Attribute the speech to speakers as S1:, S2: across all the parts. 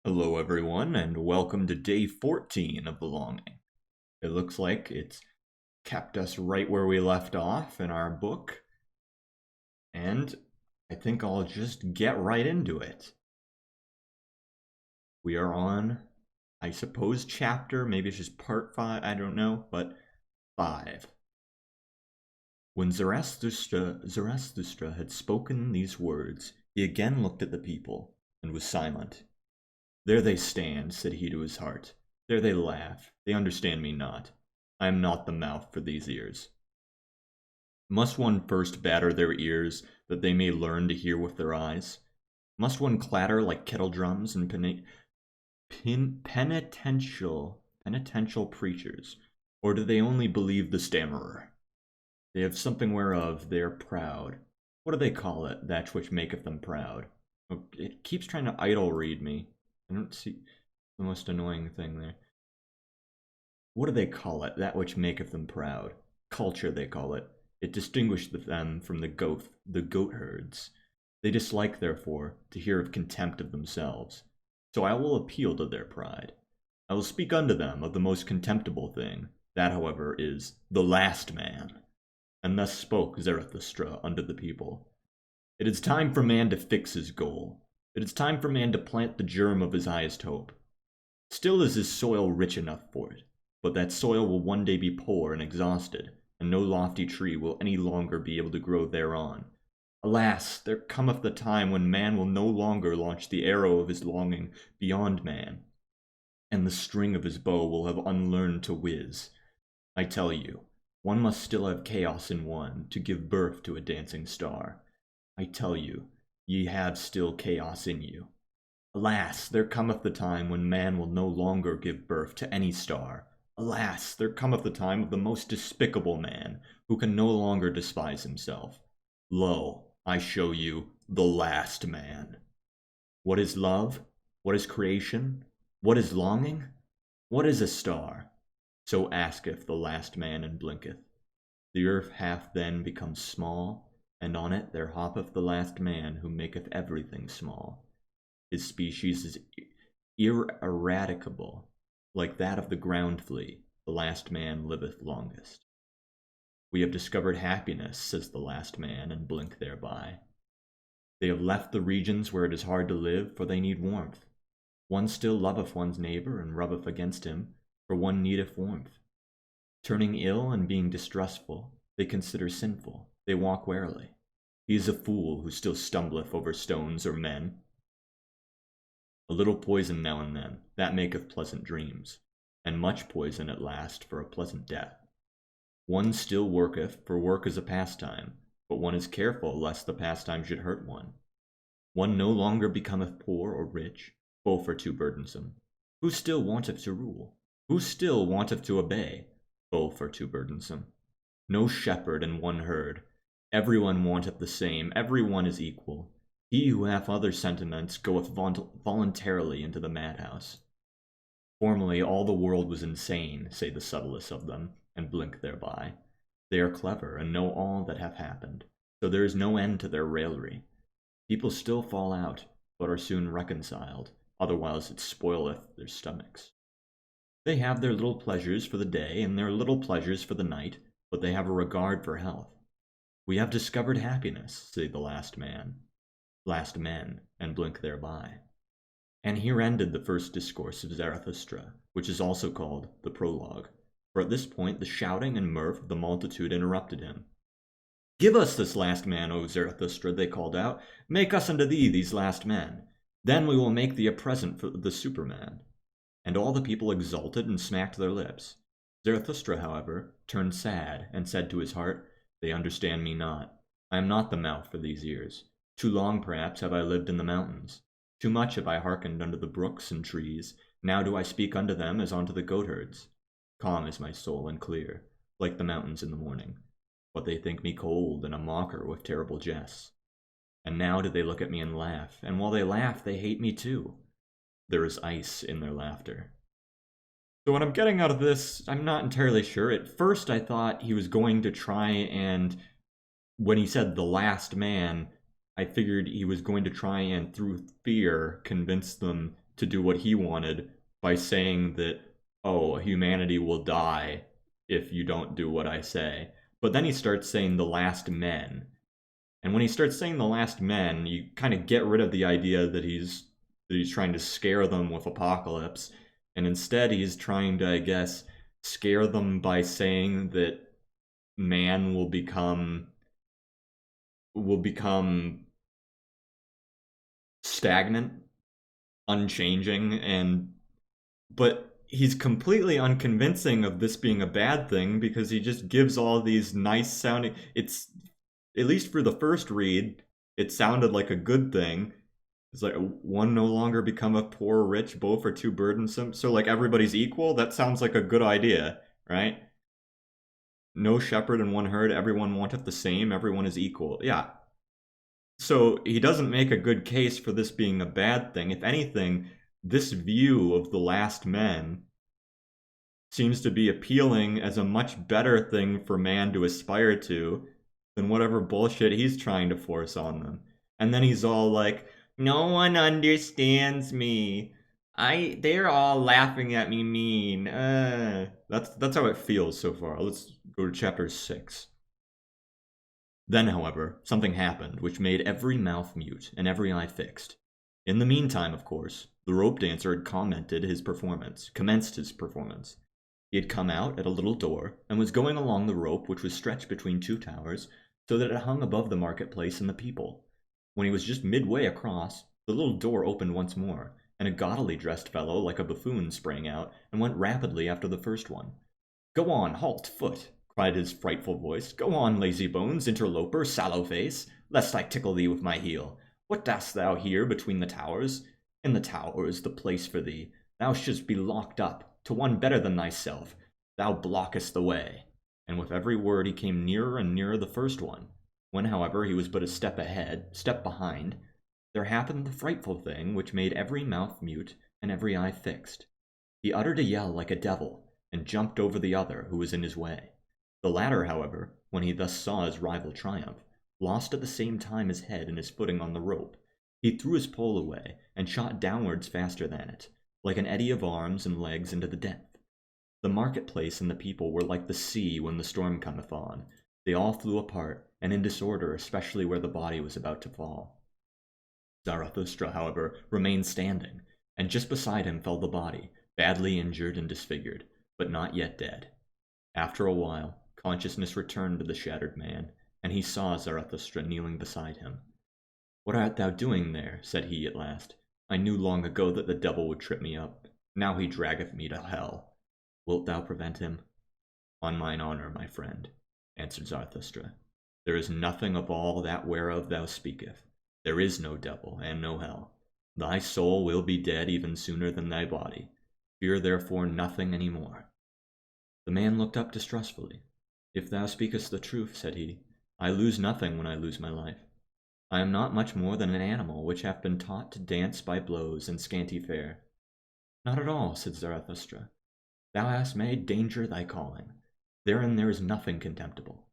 S1: Hello, everyone, and welcome to day 14 of the longing. It looks like it's kept us right where we left off in our book, and I think I'll just get right into it. We are on, I suppose, chapter, maybe it's just part 5, I don't know, but 5. When Zarathustra had spoken these words, he again looked at the people and was silent. There they stand, said he to his heart. There they laugh. They understand me not. I am not the mouth for these ears. Must one first batter their ears, that they may learn to hear with their eyes? Must one clatter like kettle drums and penitential preachers? Or do they only believe the stammerer? They have something whereof they are proud. What do they call it, that which maketh them proud? Oh, it keeps trying to idle read me. I don't see the most annoying thing there. What do they call it, that which maketh them proud? Culture, they call it. It distinguisheth them from the goat herds. They dislike, therefore, to hear of contempt of themselves. So I will appeal to their pride. I will speak unto them of the most contemptible thing. That, however, is the last man. And thus spoke Zarathustra unto the people. It is time for man to fix his goal. It is time for man to plant the germ of his highest hope. Still is his soil rich enough for it, but that soil will one day be poor and exhausted, and no lofty tree will any longer be able to grow thereon. Alas, there cometh the time when man will no longer launch the arrow of his longing beyond man, and the string of his bow will have unlearned to whiz. I tell you, one must still have chaos in one to give birth to a dancing star. I tell you, ye have still chaos in you. Alas, there cometh the time when man will no longer give birth to any star. Alas, there cometh the time of the most despicable man, who can no longer despise himself. Lo, I show you the last man. What is love? What is creation? What is longing? What is a star? So asketh the last man and blinketh. The earth hath then become small, and on it there hoppeth the last man who maketh everything small. His species is ineradicable, like that of the ground flea. The last man liveth longest. We have discovered happiness, says the last man, and blink thereby. They have left the regions where it is hard to live, for they need warmth. One still loveth one's neighbor, and rubbeth against him, for one needeth warmth. Turning ill and being distrustful, they consider sinful. They walk warily. He is a fool who still stumbleth over stones or men. A little poison now and then, that maketh pleasant dreams, and much poison at last for a pleasant death. One still worketh, for work is a pastime, but one is careful lest the pastime should hurt one. One no longer becometh poor or rich, both are too burdensome. Who still wanteth to rule? Who still wanteth to obey? Both are too burdensome. No shepherd in one herd. Every one wanteth the same, every one is equal. He who hath other sentiments goeth voluntarily into the madhouse. Formerly all the world was insane, say the subtlest of them, and blink thereby. They are clever, and know all that hath happened, so there is no end to their raillery. People still fall out, but are soon reconciled, otherwise it spoileth their stomachs. They have their little pleasures for the day, and their little pleasures for the night, but they have a regard for health. We have discovered happiness, say the last men, and blink thereby. And here ended the first discourse of Zarathustra, which is also called the prologue, for at this point the shouting and mirth of the multitude interrupted him. Give us this last man, O Zarathustra, they called out. Make us unto thee these last men. Then we will make thee a present for the Superman. And all the people exulted and smacked their lips. Zarathustra, however, turned sad, and said to his heart, They understand me not. I am not the mouth for these ears. Too long, perhaps, have I lived in the mountains. Too much have I hearkened unto the brooks and trees. Now do I speak unto them as unto the goatherds. Calm is my soul and clear, like the mountains in the morning. But they think me cold and a mocker with terrible jests. And now do they look at me and laugh, and while they laugh, they hate me too. There is ice in their laughter. So what I'm getting out of this, I'm not entirely sure. At first I thought he was going to try and, when he said the last man, I figured he was going to try and, through fear, convince them to do what he wanted by saying that, oh, humanity will die if you don't do what I say. But then he starts saying the last men. And when he starts saying the last men, you kind of get rid of the idea that he's trying to scare them with apocalypse, and instead he's trying to, I guess, scare them by saying that man will become stagnant, unchanging, and but he's completely unconvincing of this being a bad thing because he just gives all these nice sounding, it's, at least for the first read, it sounded like a good thing. It's like, one no longer become a poor rich, both are too burdensome. So like everybody's equal? That sounds like a good idea, right? No shepherd in one herd, everyone wanteth the same, everyone is equal. Yeah. So he doesn't make a good case for this being a bad thing. If anything, this view of the last men seems to be appealing as a much better thing for man to aspire to than whatever bullshit he's trying to force on them. And then he's all like, no one understands me. They're all laughing at me mean. That's how it feels so far. Let's go to chapter 6. Then, however, something happened which made every mouth mute and every eye fixed. In the meantime, of course, the rope dancer had commenced his performance. He had come out at a little door, and was going along the rope which was stretched between two towers, so that it hung above the marketplace and the people. When he was just midway across, the little door opened once more, and a gaudily dressed fellow like a buffoon sprang out, and went rapidly after the first one. "Go on, halt, foot!" cried his frightful voice. "Go on, lazy bones, interloper, sallow face, lest I tickle thee with my heel. What dost thou here between the towers? In the tower is the place for thee. Thou shouldst be locked up, to one better than thyself. Thou blockest the way." And with every word he came nearer and nearer the first one. When, however, he was but a step behind, there happened the frightful thing which made every mouth mute and every eye fixed. He uttered a yell like a devil, and jumped over the other who was in his way. The latter, however, when he thus saw his rival triumph, lost at the same time his head and his footing on the rope. He threw his pole away, and shot downwards faster than it, like an eddy of arms and legs into the depth. The marketplace and the people were like the sea when the storm cometh on. They all flew apart, and in disorder, especially where the body was about to fall. Zarathustra, however, remained standing, and just beside him fell the body, badly injured and disfigured, but not yet dead. After a while, consciousness returned to the shattered man, and he saw Zarathustra kneeling beside him. "What art thou doing there?" said he at last. "I knew long ago that the devil would trip me up. Now he draggeth me to hell. Wilt thou prevent him?" "On mine honor, my friend," answered Zarathustra. "There is nothing of all that whereof thou speakest. There is no devil and no hell. Thy soul will be dead even sooner than thy body. Fear therefore nothing any more." The man looked up distrustfully. "If thou speakest the truth," said he, "I lose nothing when I lose my life. I am not much more than an animal which hath been taught to dance by blows and scanty fare." "Not at all," said Zarathustra. "Thou hast made danger thy calling. Therein there is nothing contemptible.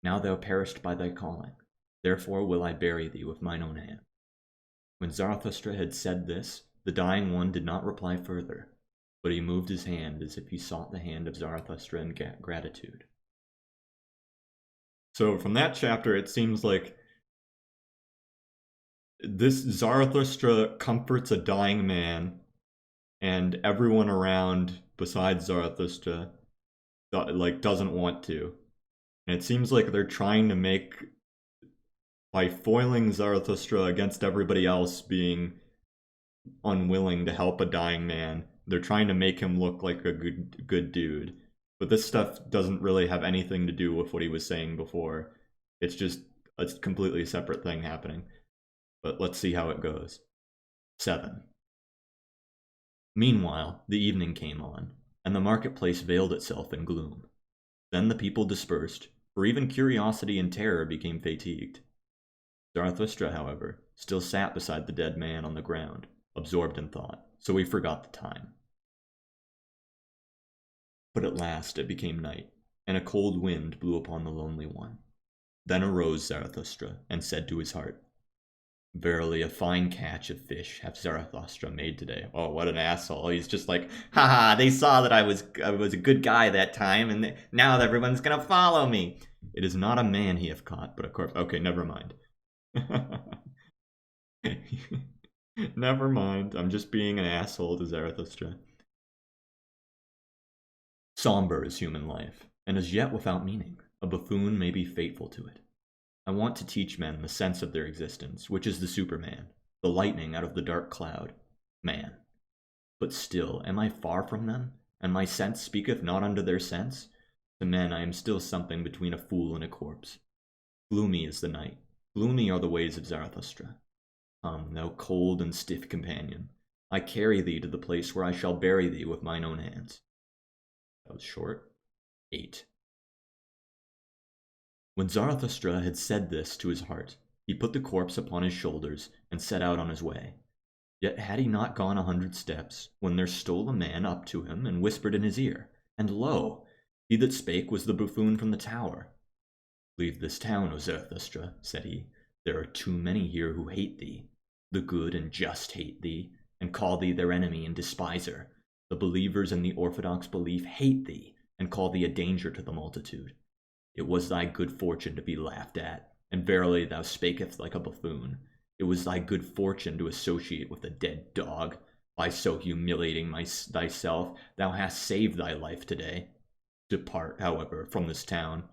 S1: Now thou perishest by thy calling. Therefore will I bury thee with mine own hand." When Zarathustra had said this, the dying one did not reply further, but he moved his hand as if he sought the hand of Zarathustra in gratitude. So from that chapter, it seems like this Zarathustra comforts a dying man, and everyone around besides Zarathustra doesn't want to. And it seems like they're trying to make, by foiling Zarathustra against everybody else being unwilling to help a dying man, they're trying to make him look like a good dude. But this stuff doesn't really have anything to do with what he was saying before. It's just a completely separate thing happening. But let's see how it goes. 7. Meanwhile, the evening came on, and the marketplace veiled itself in gloom. Then the people dispersed, for even curiosity and terror became fatigued. Zarathustra, however, still sat beside the dead man on the ground, absorbed in thought, so he forgot the time. But at last it became night, and a cold wind blew upon the lonely one. Then arose Zarathustra, and said to his heart, Verily, a fine catch of fish hath Zarathustra made today. Oh, what an asshole! He's just like, haha, they saw that I was a good guy that time, and now everyone's gonna follow me. It is not a man he hath caught, but a corpse. Okay, never mind. Never mind. I'm just being an asshole to Zarathustra. Somber is human life, and as yet without meaning. A buffoon may be faithful to it. I want to teach men the sense of their existence, which is the Superman, the lightning out of the dark cloud, man. But still, am I far from them? And my sense speaketh not unto their sense? To men I am still something between a fool and a corpse. Gloomy is the night, gloomy are the ways of Zarathustra. Come, thou cold and stiff companion, I carry thee to the place where I shall bury thee with mine own hands. That was short. 8. When Zarathustra had said this to his heart, he put the corpse upon his shoulders and set out on his way. Yet had he not gone 100 steps, when there stole a man up to him and whispered in his ear, and lo, he that spake was the buffoon from the tower. Leave this town, O Zarathustra, said he. There are too many here who hate thee. The good and just hate thee, and call thee their enemy and despiser. The believers in the orthodox belief hate thee, and call thee a danger to the multitude. It was thy good fortune to be laughed at, and verily thou spakest like a buffoon. It was thy good fortune to associate with a dead dog. By so humiliating thyself, thou hast saved thy life today. Depart, however, from this town,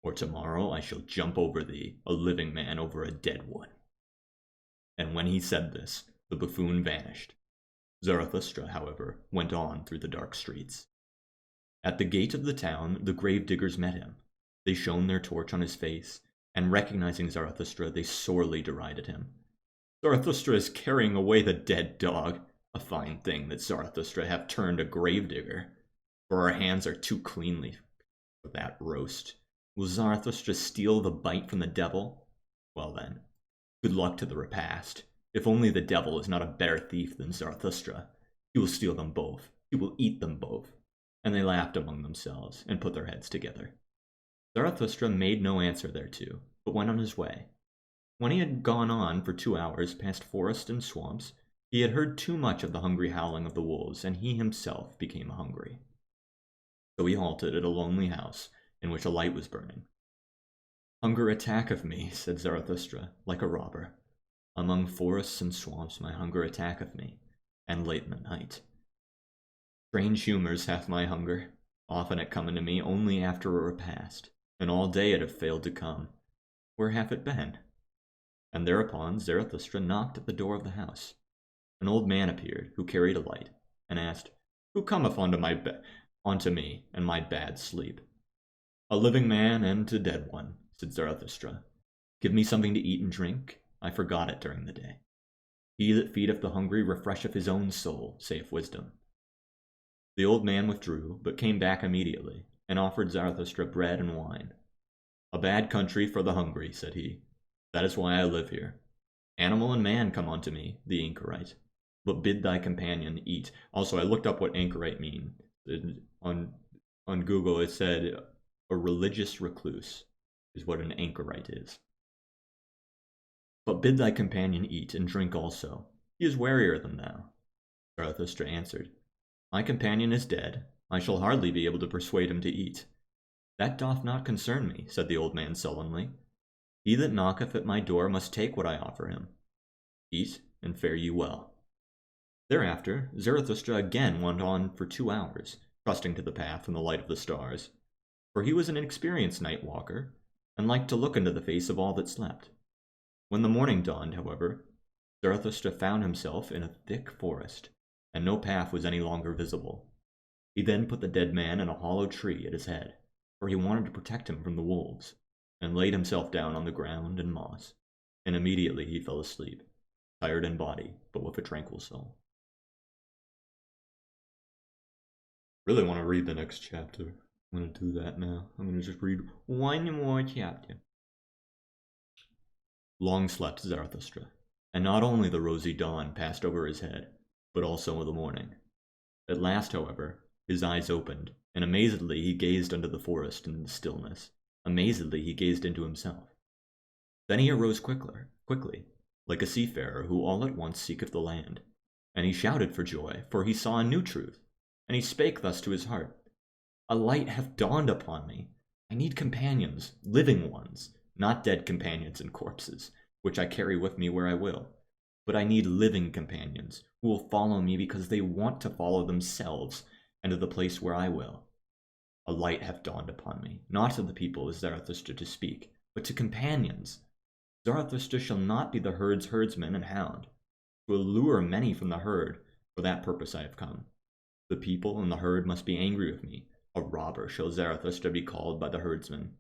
S1: or tomorrow I shall jump over thee, a living man over a dead one. And when he said this, the buffoon vanished. Zarathustra, however, went on through the dark streets. At the gate of the town, the grave-diggers met him. They shone their torch on his face, and recognizing Zarathustra, they sorely derided him. Zarathustra is carrying away the dead dog. A fine thing that Zarathustra have turned a grave-digger, for our hands are too cleanly for that roast. Will Zarathustra steal the bite from the devil? Well then, good luck to the repast. If only the devil is not a better thief than Zarathustra, he will steal them both. He will eat them both. And they laughed among themselves, and put their heads together. Zarathustra made no answer thereto, but went on his way. When he had gone on for 2 hours past forests and swamps, he had heard too much of the hungry howling of the wolves, and he himself became hungry. So he halted at a lonely house, in which a light was burning. Hunger attacketh me, said Zarathustra, like a robber. Among forests and swamps my hunger attacketh me, and late in the night. Strange humours hath my hunger. Often it cometh to me only after a repast, and all day it hath failed to come. Where hath it been? And thereupon Zarathustra knocked at the door of the house. An old man appeared, who carried a light, and asked, Who cometh unto me and my bad sleep? A living man and a dead one, said Zarathustra. Give me something to eat and drink. I forgot it during the day. He that feedeth the hungry refresheth his own soul, saith wisdom. The old man withdrew, but came back immediately, and offered Zarathustra bread and wine. A bad country for the hungry, said he. That is why I live here. Animal and man come unto me, the anchorite, but bid thy companion eat. Also, I looked up what anchorite mean. On Google, it said a religious recluse is what an anchorite is. But bid thy companion eat and drink also. He is warier than thou. Zarathustra answered, My companion is dead. I shall hardly be able to persuade him to eat. That doth not concern me, said the old man sullenly. He that knocketh at my door must take what I offer him. Eat, and fare ye well. Thereafter, Zarathustra again went on for 2 hours, trusting to the path and the light of the stars, for he was an inexperienced night walker, and liked to look into the face of all that slept. When the morning dawned, however, Zarathustra found himself in a thick forest, and no path was any longer visible. He then put the dead man in a hollow tree at his head, for he wanted to protect him from the wolves, and laid himself down on the ground and moss, and immediately he fell asleep, tired in body, but with a tranquil soul. Really want to read the next chapter. I'm going to do that now. I'm going to just read one more chapter. Long slept Zarathustra, and not only the rosy dawn passed over his head, but also the morning. At last, however, his eyes opened, and amazedly he gazed into the forest and the stillness. Amazedly he gazed into himself. Then he arose quickly, like a seafarer who all at once seeketh the land. And he shouted for joy, for he saw a new truth. And he spake thus to his heart, A light hath dawned upon me. I need companions, living ones, not dead companions and corpses, which I carry with me where I will. But I need living companions, who will follow me because they want to follow themselves, and to the place where I will. A light hath dawned upon me, not to the people is Zarathustra to speak, but to companions. Zarathustra shall not be the herd's herdsman and hound. To allure many from the herd, for that purpose I have come. The people and the herd must be angry with me. A robber shall Zarathustra be called by the herdsmen.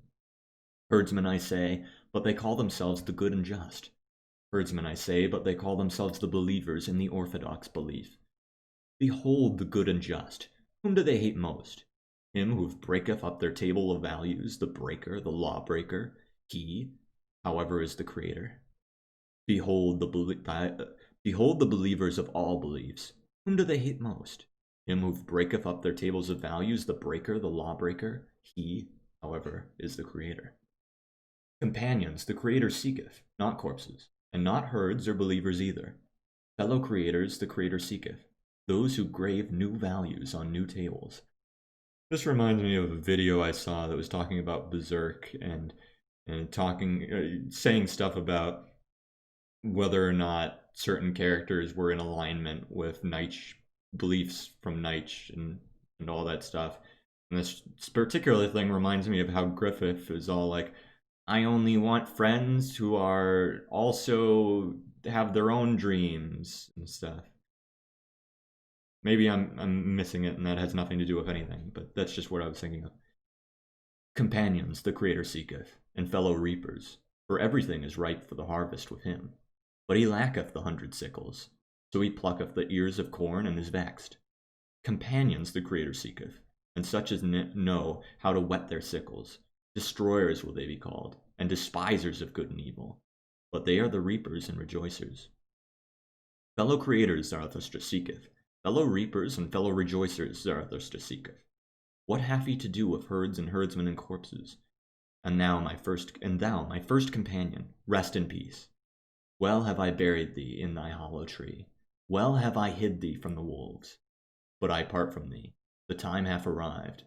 S1: Herdsmen, I say, but they call themselves the good and just. Herdsmen, I say, but they call themselves the believers in the orthodox belief. Behold the good and just. Whom do they hate most? Him who breaketh up their table of values, the breaker, the lawbreaker. He, however, is the creator. Behold the believers of all beliefs. Whom do they hate most? Him who breaketh up their tables of values, the breaker, the lawbreaker. He, however, is the creator. Companions the creator seeketh, not corpses, and not herds or believers either. Fellow creators the creator seeketh, those who grave new values on new tables. This reminds me of a video I saw that was talking about Berserk and saying stuff about whether or not certain characters were in alignment with Nietzsche beliefs from Nietzsche and all that stuff. And this particular thing reminds me of how Griffith is all like, I only want friends who are also have their own dreams and stuff. Maybe I'm missing it and that has nothing to do with anything, but that's just what I was thinking of. Companions the creator seeketh, and fellow reapers, for everything is ripe for the harvest with him. But he lacketh the 100 sickles, so he plucketh the ears of corn and is vexed. Companions the creator seeketh, and such as know how to whet their sickles. Destroyers will they be called, and despisers of good and evil. But they are the reapers and rejoicers. Fellow creators Zarathustra seeketh, fellow reapers and fellow rejoicers Zarathustra seeketh. What hath he to do with herds and herdsmen and corpses? And thou, my first companion, rest in peace. Well have I buried thee in thy hollow tree. Well have I hid thee from the wolves. But I part from thee. The time hath arrived.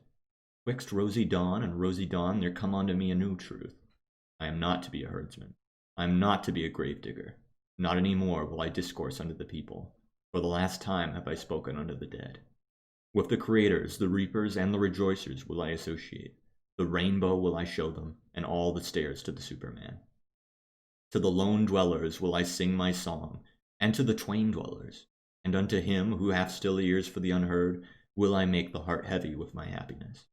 S1: Twixt rosy dawn and rosy dawn there come unto me a new truth. I am not to be a herdsman. I am not to be a gravedigger. Not any more will I discourse unto the people. For the last time have I spoken unto the dead. With the creators, the reapers, and the rejoicers will I associate. The rainbow will I show them, and all the stairs to the Superman. To the lone dwellers will I sing my song, and to the twain dwellers, and unto him who hath still ears for the unheard, will I make the heart heavy with my happiness.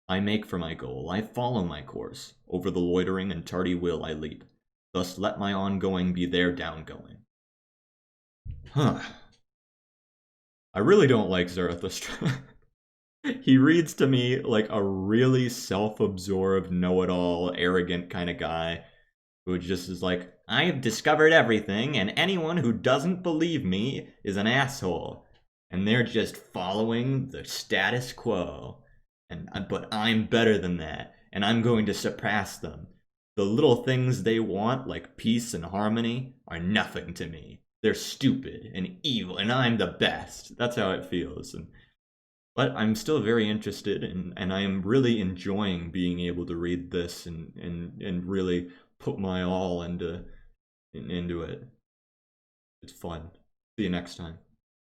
S1: I make for my goal, I follow my course, over the loitering and tardy will I leap. Thus let my ongoing be their downgoing. I really don't like Zarathustra. He reads to me like a really self-absorbed, know-it-all, arrogant kind of guy who just is like, I have discovered everything, and anyone who doesn't believe me is an asshole. And they're just following the status quo. But I'm better than that, and I'm going to surpass them. The little things they want, like peace and harmony, are nothing to me. They're stupid and evil, and I'm the best. That's how it feels. But I'm still very interested, and I am really enjoying being able to read this and really put my all into it. It's fun. See you next time.